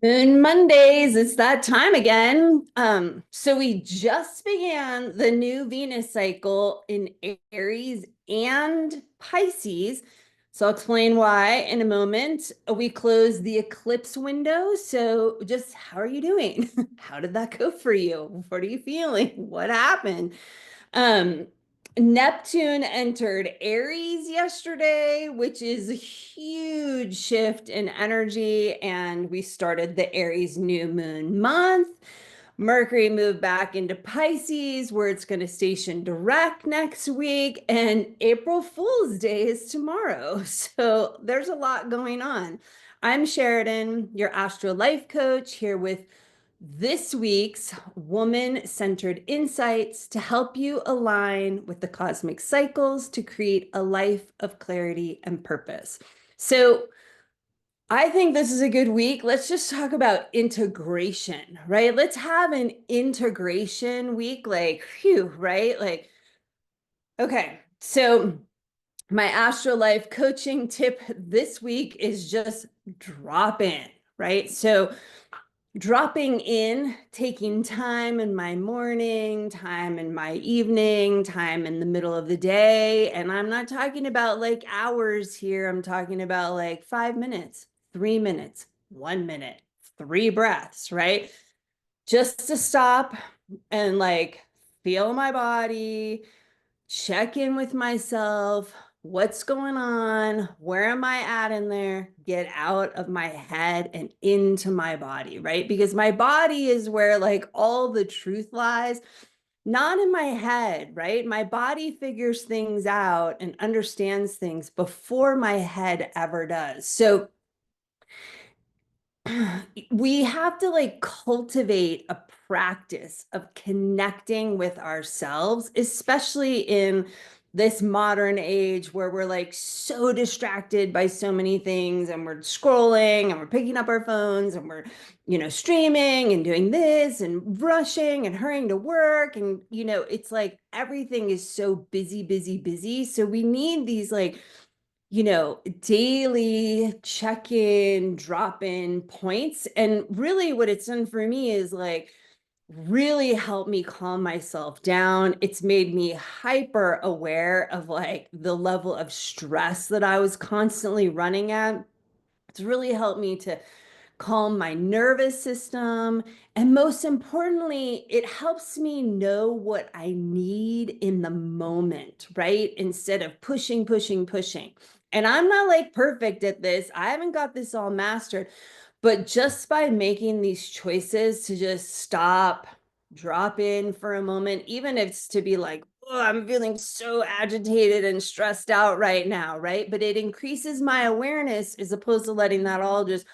Moon Mondays, it's that time again. So we just began the new Venus cycle in Aries and Pisces. So I'll explain why in a moment. We closed the eclipse window. So just how are you doing? How did that go for you? What are you feeling? What happened? Um, Neptune entered Aries yesterday, which is a huge shift in energy. And we started the Aries New Moon month. Mercury moved back into Pisces, where it's going to station direct next week. And April Fool's Day is tomorrow. So there's a lot going on. I'm Sheridan, your astro life coach, here with this week's woman centered insights to help you align with the cosmic cycles to create a life of clarity and purpose. So, I think this is a good week. Let's just talk about integration, right? Let's have an integration week, like, phew, right? Like, okay. So, my astro life coaching tip this week is just drop in, right? So, dropping in, taking time in my morning, time in my evening, time in the middle of the day. And I'm not talking about like hours here. I'm talking about like 5 minutes, 3 minutes, 1 minute, three breaths, right? Just to stop and like feel my body, check in with myself. What's going on? Where am I at in there? Get out of my head and into my body, right? Because my body is where like all the truth lies, not in my head, right? My body figures things out and understands things before my head ever does. So we have to like cultivate a practice of connecting with ourselves, especially in this modern age where we're like so distracted by so many things and we're scrolling and we're picking up our phones and we're, streaming and doing this and rushing and hurrying to work. And, it's like everything is so busy, busy, busy. So we need these like daily check in, drop in points. And really, what it's done for me is like really help me calm myself down. It's made me hyper aware of like the level of stress that I was constantly running at. It's really helped me to calm my nervous system. And most importantly, it helps me know what I need in the moment, right? Instead of pushing, pushing, pushing. And I'm not like perfect at this. I haven't got this all mastered, but just by making these choices to just stop, drop in for a moment, even if it's to be like, oh, I'm feeling so agitated and stressed out right now, right? But it increases my awareness as opposed to letting that all just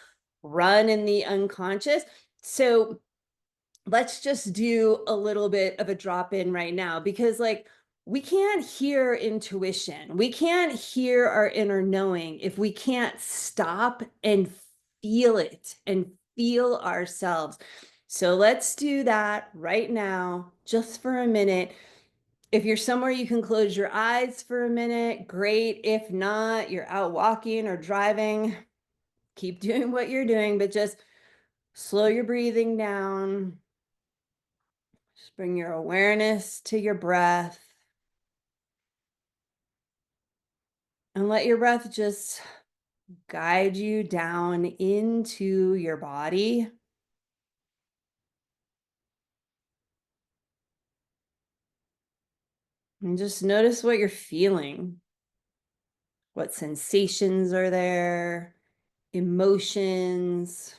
run in the unconscious. So let's just do a little bit of a drop in right now because, like, we can't hear intuition. We can't hear our inner knowing if we can't stop and feel it and feel ourselves. So let's do that right now, just for a minute. If you're somewhere you can close your eyes for a minute, great. If not, you're out walking or driving, keep doing what you're doing, but just slow your breathing down. Just bring your awareness to your breath and let your breath just guide you down into your body. And just notice what you're feeling. What sensations are there? Emotions.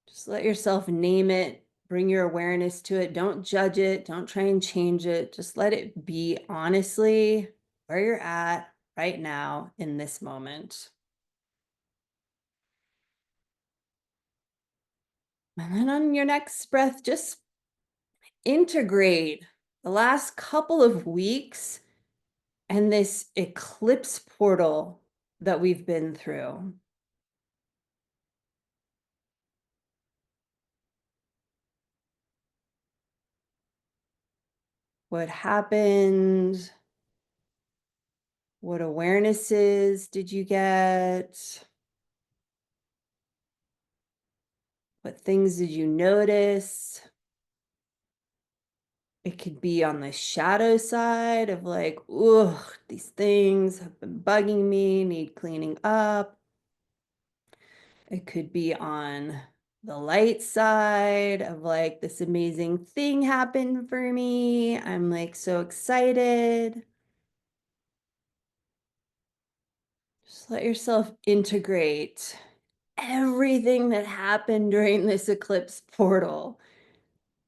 Just let yourself name it. Bring your awareness to it. Don't judge it. Don't try and change it. Just let it be honestly where you're at right now in this moment. And then on your next breath, just integrate the last couple of weeks and this eclipse portal that we've been through. What happened? What awarenesses did you get? What things did you notice? It could be on the shadow side of like, ugh, these things have been bugging me, need cleaning up. It could be on the light side of like, this amazing thing happened for me. I'm like so excited. Just let yourself integrate everything that happened during this eclipse portal.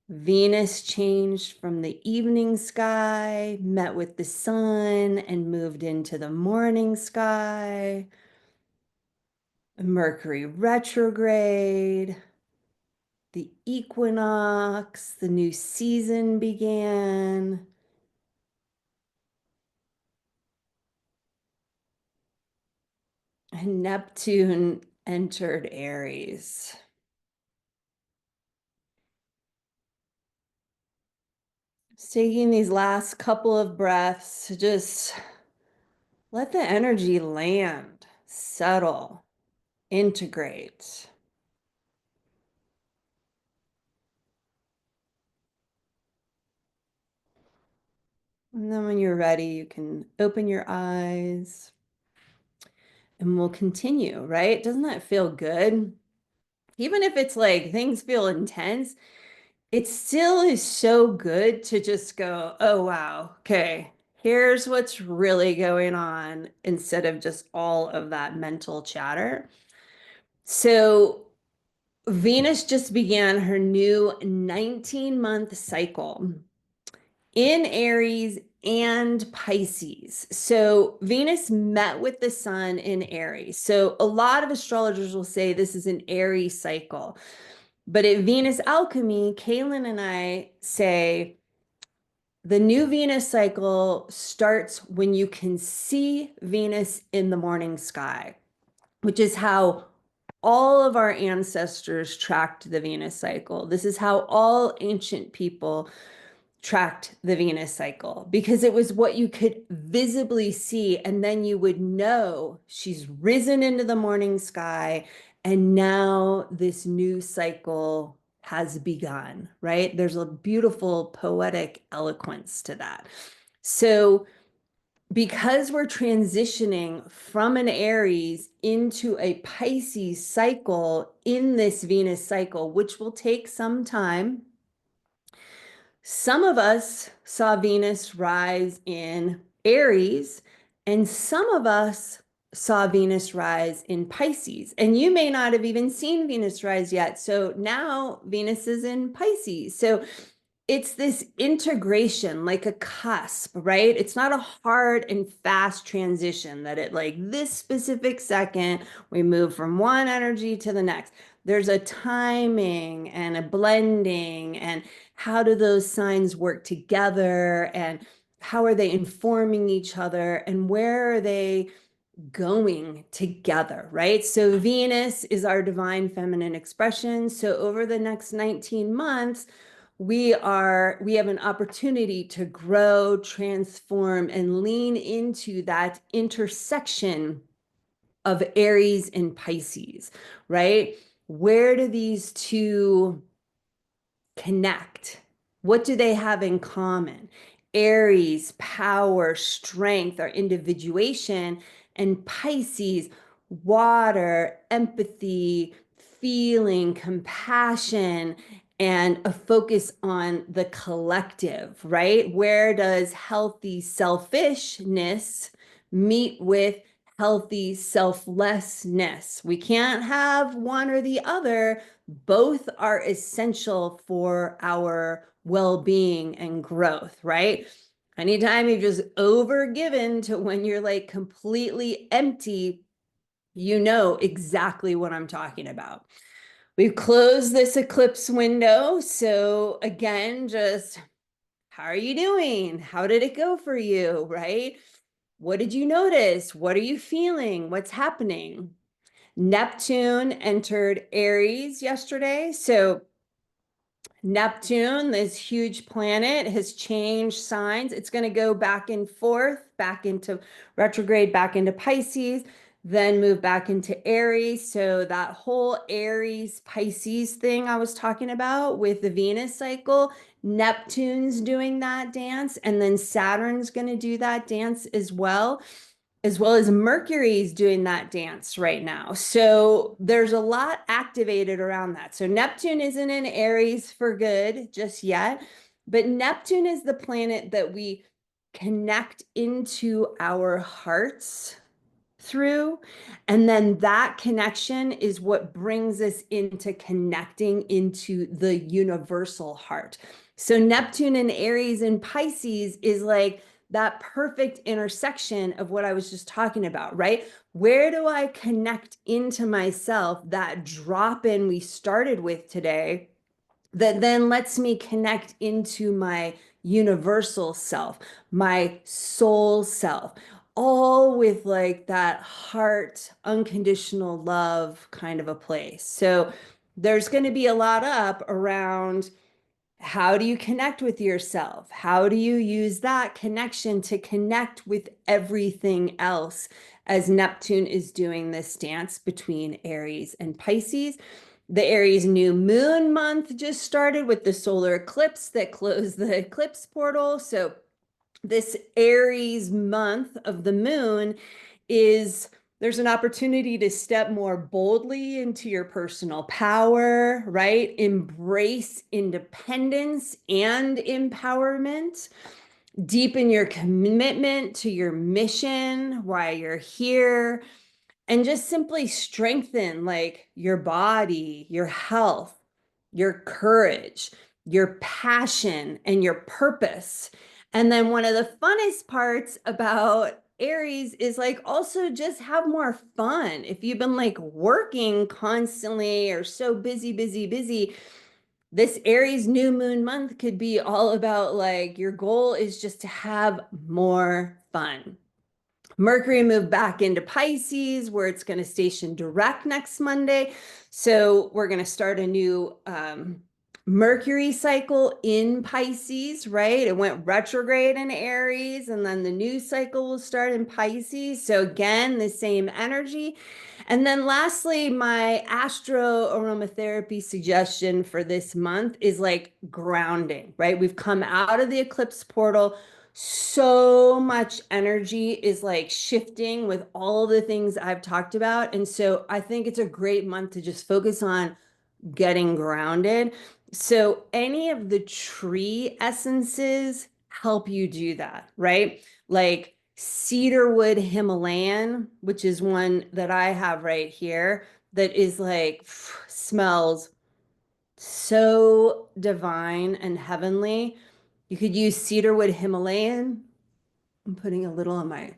Venus changed from the evening sky, met with the sun, and moved into the morning sky. Mercury retrograde, the equinox, the new season began. And Neptune entered Aries. Just taking these last couple of breaths to just let the energy land, settle, integrate. And then when you're ready, you can open your eyes and we'll continue, right? Doesn't that feel good? Even if it's like things feel intense, it still is so good to just go, oh, wow, okay, here's what's really going on instead of just all of that mental chatter. So Venus just began her new 19-month cycle in Aries and Pisces. So Venus met with the sun in Aries. So a lot of astrologers will say this is an Aries cycle. But at Venus Alchemy, Kaylin and I say the new Venus cycle starts when you can see Venus in the morning sky, which is how all of our ancestors tracked the Venus cycle. This is how all ancient people tracked the Venus cycle because it was what you could visibly see. And then you would know she's risen into the morning sky. And now this new cycle has begun, right? There's a beautiful poetic eloquence to that. So because we're transitioning from an Aries into a Pisces cycle in this Venus cycle, which will take some time. Some of us saw Venus rise in Aries, and some of us saw Venus rise in Pisces. And you may not have even seen Venus rise yet. So now Venus is in Pisces. So it's this integration, like a cusp, right? It's not a hard and fast transition that at like this specific second, we move from one energy to the next. There's a timing and a blending, and how do those signs work together, and how are they informing each other, and where are they going together, right? So Venus is our divine feminine expression. So over the next 19 months, we have an opportunity to grow, transform, and lean into that intersection of Aries and Pisces, right? Where do these two connect? What do they have in common? Aries, power, strength, our individuation, and Pisces, water, empathy, feeling, compassion, and a focus on the collective, right? Where does healthy selfishness meet with healthy selflessness? We can't have one or the other. Both are essential for our well-being and growth, right? Anytime you've just overgiven to when you're like completely empty, you know exactly what I'm talking about. We've closed this eclipse window. So again, just how are you doing? How did it go for you, right? What did you notice? What are you feeling? What's happening? Neptune entered Aries yesterday. So Neptune, this huge planet, has changed signs. It's going to go back and forth, back into retrograde, back into Pisces, then move back into Aries. So that whole Aries Pisces thing I was talking about with the Venus cycle, Neptune's doing that dance, and then Saturn's going to do that dance as well as Mercury's doing that dance right now. So there's a lot activated around that. So Neptune isn't in Aries for good just yet, but Neptune is the planet that we connect into our hearts through. And then that connection is what brings us into connecting into the universal heart. So Neptune and Aries and Pisces is like that perfect intersection of what I was just talking about, right? Where do I connect into myself? That drop in we started with today that then lets me connect into my universal self, my soul self, all with like that heart, unconditional love kind of a place. So there's going to be a lot up around how do you connect with yourself? How do you use that connection to connect with everything else as Neptune is doing this dance between Aries and Pisces? The Aries New Moon month just started with the solar eclipse that closed the eclipse portal. So this Aries month of the moon is there's an opportunity to step more boldly into your personal power, right? Embrace independence and empowerment. Deepen your commitment to your mission, why you're here, and just simply strengthen like your body, your health, your courage, your passion, and your purpose. And then one of the funnest parts about Aries is like also just have more fun. If you've been like working constantly or so busy, busy, busy, this Aries new moon month could be all about like your goal is just to have more fun. Mercury moved back into Pisces, where it's going to station direct next Monday. So we're going to start a new Mercury cycle in Pisces, right? It went retrograde in Aries, and then the new cycle will start in Pisces. So again, the same energy. And then lastly, my astro-aromatherapy suggestion for this month is like grounding, right? We've come out of the eclipse portal. So much energy is like shifting with all the things I've talked about. And so I think it's a great month to just focus on getting grounded. So any of the tree essences help you do that, right? Like Cedarwood Himalayan, which is one that I have right here, that is like smells so divine and heavenly. You could use Cedarwood Himalayan. I'm putting a little on my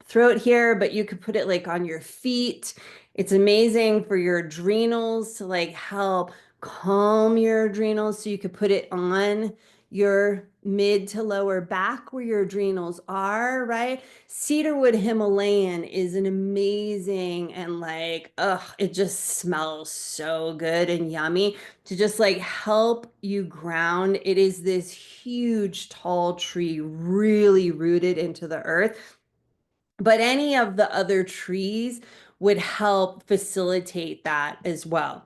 throat here, but you could put it like on your feet. It's amazing for your adrenals to like help calm your adrenals. So you could put it on your mid to lower back where your adrenals are, right? Cedarwood Himalayan is an amazing and like, it just smells so good and yummy to just like help you ground. It is this huge, tall tree, really rooted into the earth, but any of the other trees would help facilitate that as well.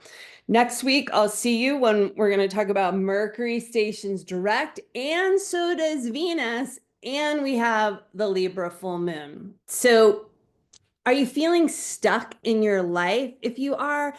Next week, I'll see you when we're going to talk about Mercury stations direct, and so does Venus, and we have the Libra full moon. So are you feeling stuck in your life? If you are,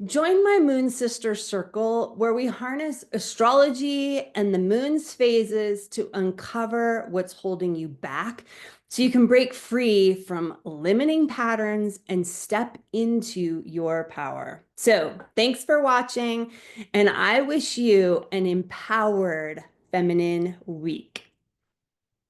join my Moon Sister Circle, where we harness astrology and the moon's phases to uncover what's holding you back so you can break free from limiting patterns and step into your power. So thanks for watching, and I wish you an empowered feminine week.